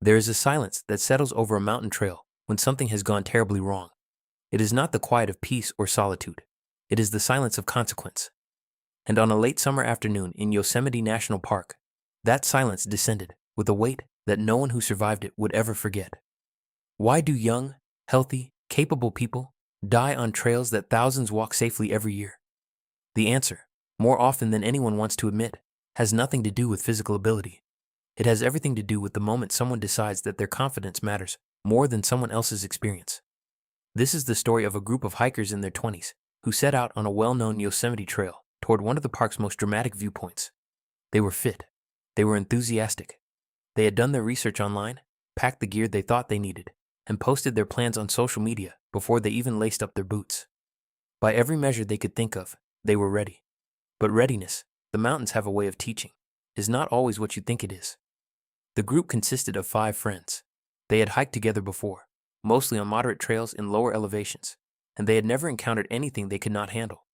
There is a silence that settles over a mountain trail when something has gone terribly wrong. It is not the quiet of peace or solitude. It is the silence of consequence. And on a late summer afternoon in Yosemite National Park, that silence descended with a weight that no one who survived it would ever forget. Why do young, healthy, capable people die on trails that thousands walk safely every year? The answer, more often than anyone wants to admit, has nothing to do with physical ability. It has everything to do with the moment someone decides that their confidence matters more than someone else's experience. This is the story of a group of hikers in their 20s who set out on a well-known Yosemite trail toward one of the park's most dramatic viewpoints. They were fit. They were enthusiastic. They had done their research online, packed the gear they thought they needed, and posted their plans on social media before they even laced up their boots. By every measure they could think of, they were ready. But readiness, the mountains have a way of teaching, is not always what you think it is. The group consisted of 5 friends. They had hiked together before, mostly on moderate trails in lower elevations, and they had never encountered anything they could not handle.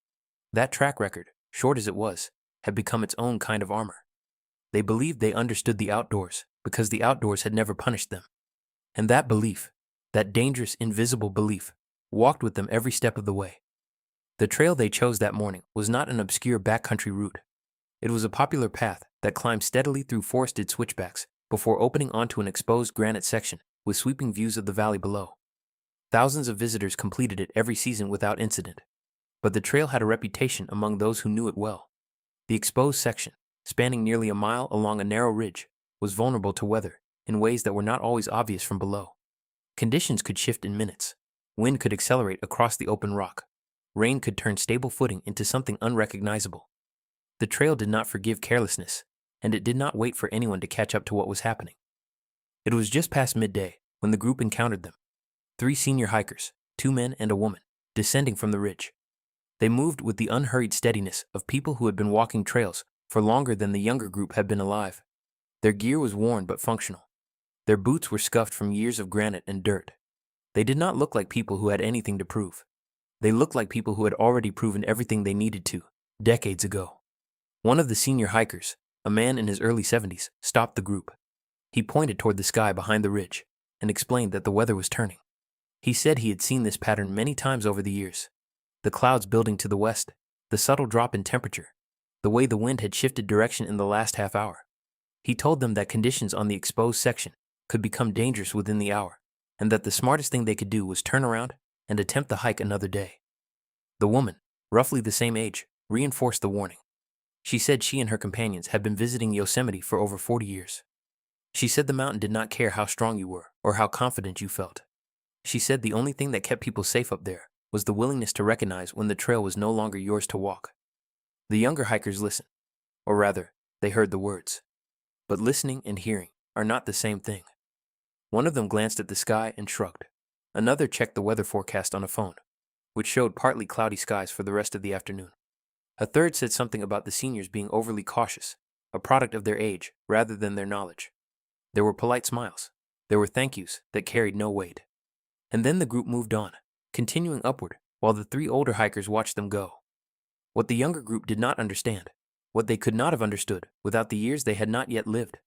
That track record, short as it was, had become its own kind of armor. They believed they understood the outdoors because the outdoors had never punished them. And that belief, that dangerous, invisible belief, walked with them every step of the way. The trail they chose that morning was not an obscure backcountry route. It was a popular path that climbed steadily through forested switchbacks before opening onto an exposed granite section with sweeping views of the valley below. Thousands of visitors completed it every season without incident. But the trail had a reputation among those who knew it well. The exposed section, spanning nearly a mile along a narrow ridge, was vulnerable to weather in ways that were not always obvious from below. Conditions could shift in minutes. Wind could accelerate across the open rock. Rain could turn stable footing into something unrecognizable. The trail did not forgive carelessness, and it did not wait for anyone to catch up to what was happening. It was just past midday when the group encountered them. 3 senior hikers, 2 men and a woman, descending from the ridge. They moved with the unhurried steadiness of people who had been walking trails for longer than the younger group had been alive. Their gear was worn but functional. Their boots were scuffed from years of granite and dirt. They did not look like people who had anything to prove. They looked like people who had already proven everything they needed to, decades ago. One of the senior hikers, a man in his early 70s, stopped the group. He pointed toward the sky behind the ridge and explained that the weather was turning. He said he had seen this pattern many times over the years. The clouds building to the west, the subtle drop in temperature, the way the wind had shifted direction in the last half hour. He told them that conditions on the exposed section could become dangerous within the hour, and that the smartest thing they could do was turn around and attempt the hike another day. The woman, roughly the same age, reinforced the warning. She said she and her companions had been visiting Yosemite for over 40 years. She said the mountain did not care how strong you were or how confident you felt. She said the only thing that kept people safe up there was the willingness to recognize when the trail was no longer yours to walk. The younger hikers listened, or rather, they heard the words. But listening and hearing are not the same thing. One of them glanced at the sky and shrugged. Another checked the weather forecast on a phone, which showed partly cloudy skies for the rest of the afternoon. A third said something about the seniors being overly cautious, a product of their age rather than their knowledge. There were polite smiles. There were thank yous that carried no weight. And then the group moved on, continuing upward, while the 3 older hikers watched them go. What the younger group did not understand, what they could not have understood without the years they had not yet lived,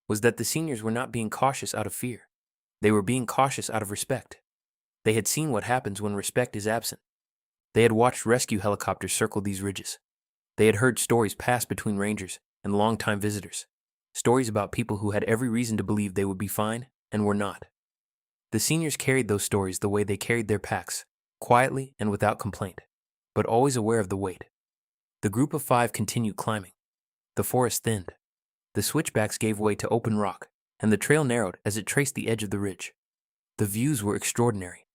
was that the seniors were not being cautious out of fear. They were being cautious out of respect. They had seen what happens when respect is absent. They had watched rescue helicopters circle these ridges. They had heard stories pass between rangers and longtime visitors, stories about people who had every reason to believe they would be fine and were not. The seniors carried those stories the way they carried their packs, quietly and without complaint, but always aware of the weight. The group of 5 continued climbing. The forest thinned. The switchbacks gave way to open rock, and the trail narrowed as it traced the edge of the ridge. The views were extraordinary.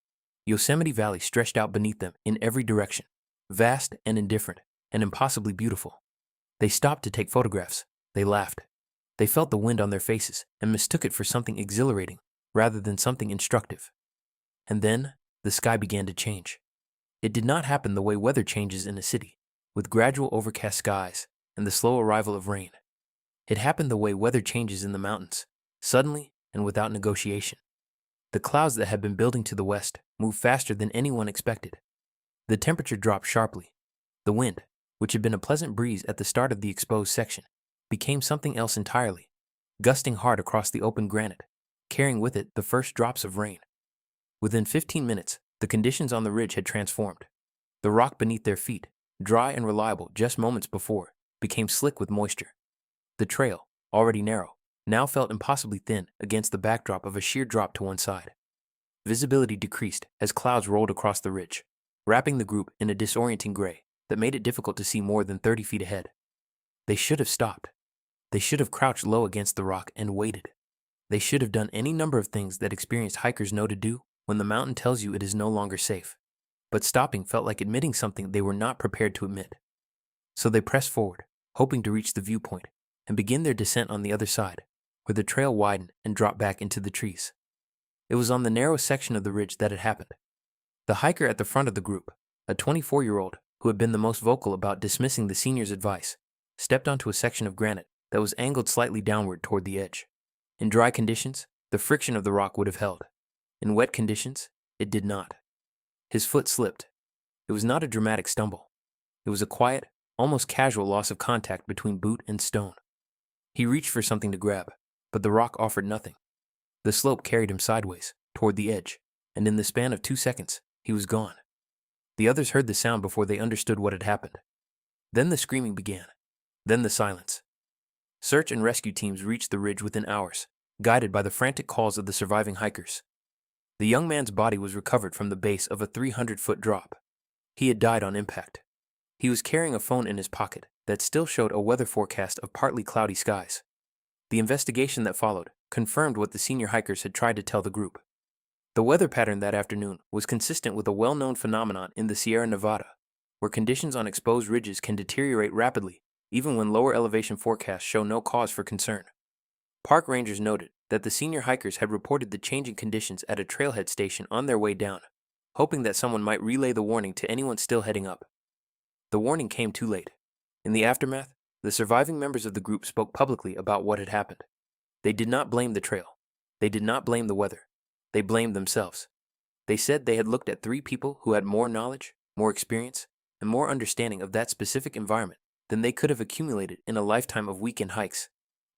Yosemite Valley stretched out beneath them in every direction, vast and indifferent, and impossibly beautiful. They stopped to take photographs. They laughed. They felt the wind on their faces and mistook it for something exhilarating rather than something instructive. And then, the sky began to change. It did not happen the way weather changes in a city, with gradual overcast skies and the slow arrival of rain. It happened the way weather changes in the mountains, suddenly and without negotiation. The clouds that had been building to the west moved faster than anyone expected. The temperature dropped sharply. The wind, which had been a pleasant breeze at the start of the exposed section, became something else entirely, gusting hard across the open granite. carrying with it the first drops of rain. Within 15 minutes, the conditions on the ridge had transformed. The rock beneath their feet, dry and reliable just moments before, became slick with moisture. The trail, already narrow, now felt impossibly thin against the backdrop of a sheer drop to one side. Visibility decreased as clouds rolled across the ridge, wrapping the group in a disorienting gray that made it difficult to see more than 30 feet ahead. They should have stopped. They should have crouched low against the rock and waited. They should have done any number of things that experienced hikers know to do when the mountain tells you it is no longer safe. But stopping felt like admitting something they were not prepared to admit. So they pressed forward, hoping to reach the viewpoint and begin their descent on the other side, where the trail widened and dropped back into the trees. It was on the narrow section of the ridge that it happened. The hiker at the front of the group, a 24-year-old who had been the most vocal about dismissing the senior's advice, stepped onto a section of granite that was angled slightly downward toward the edge. In dry conditions, the friction of the rock would have held. In wet conditions, it did not. His foot slipped. It was not a dramatic stumble. It was a quiet, almost casual loss of contact between boot and stone. He reached for something to grab, but the rock offered nothing. The slope carried him sideways, toward the edge, and in the span of 2 seconds, he was gone. The others heard the sound before they understood what had happened. Then the screaming began. Then the silence. Search and rescue teams reached the ridge within hours, guided by the frantic calls of the surviving hikers. The young man's body was recovered from the base of a 300-foot drop. He had died on impact. He was carrying a phone in his pocket that still showed a weather forecast of partly cloudy skies. The investigation that followed confirmed what the senior hikers had tried to tell the group. The weather pattern that afternoon was consistent with a well-known phenomenon in the Sierra Nevada, where conditions on exposed ridges can deteriorate rapidly, even when lower elevation forecasts show no cause for concern. Park rangers noted that the senior hikers had reported the changing conditions at a trailhead station on their way down, hoping that someone might relay the warning to anyone still heading up. The warning came too late. In the aftermath, the surviving members of the group spoke publicly about what had happened. They did not blame the trail. They did not blame the weather. They blamed themselves. They said they had looked at 3 people who had more knowledge, more experience, and more understanding of that specific environment than they could have accumulated in a lifetime of weekend hikes,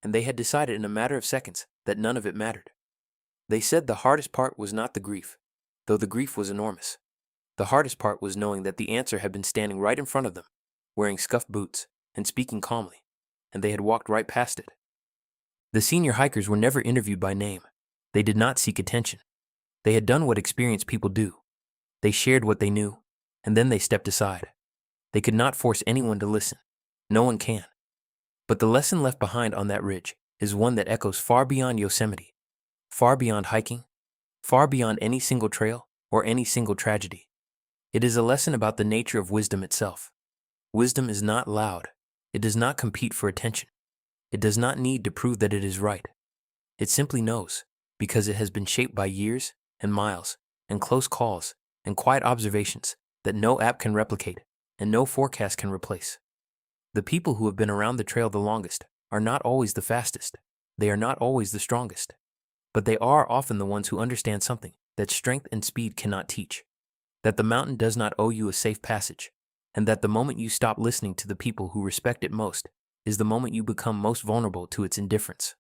and they had decided in a matter of seconds that none of it mattered. They said the hardest part was not the grief, though the grief was enormous. The hardest part was knowing that the answer had been standing right in front of them, wearing scuffed boots and speaking calmly, and they had walked right past it. The senior hikers were never interviewed by name. They did not seek attention. They had done what experienced people do. They shared what they knew, and then they stepped aside. They could not force anyone to listen. No one can. But the lesson left behind on that ridge is one that echoes far beyond Yosemite, far beyond hiking, far beyond any single trail or any single tragedy. It is a lesson about the nature of wisdom itself. Wisdom is not loud. It does not compete for attention. It does not need to prove that it is right. It simply knows, because it has been shaped by years and miles and close calls and quiet observations that no app can replicate and no forecast can replace. The people who have been around the trail the longest are not always the fastest. They are not always the strongest. But they are often the ones who understand something that strength and speed cannot teach. That the mountain does not owe you a safe passage, and that the moment you stop listening to the people who respect it most is the moment you become most vulnerable to its indifference.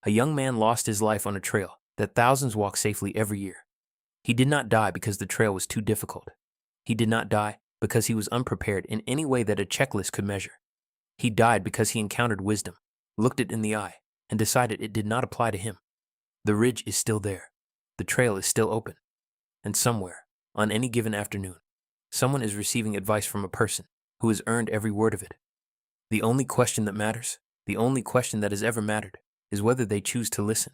A young man lost his life on a trail that thousands walk safely every year. He did not die because the trail was too difficult. He did not die because he was unprepared in any way that a checklist could measure. He died because he encountered wisdom, looked it in the eye, and decided it did not apply to him. The ridge is still there. The trail is still open. And somewhere, on any given afternoon, someone is receiving advice from a person who has earned every word of it. The only question that matters, the only question that has ever mattered, is whether they choose to listen.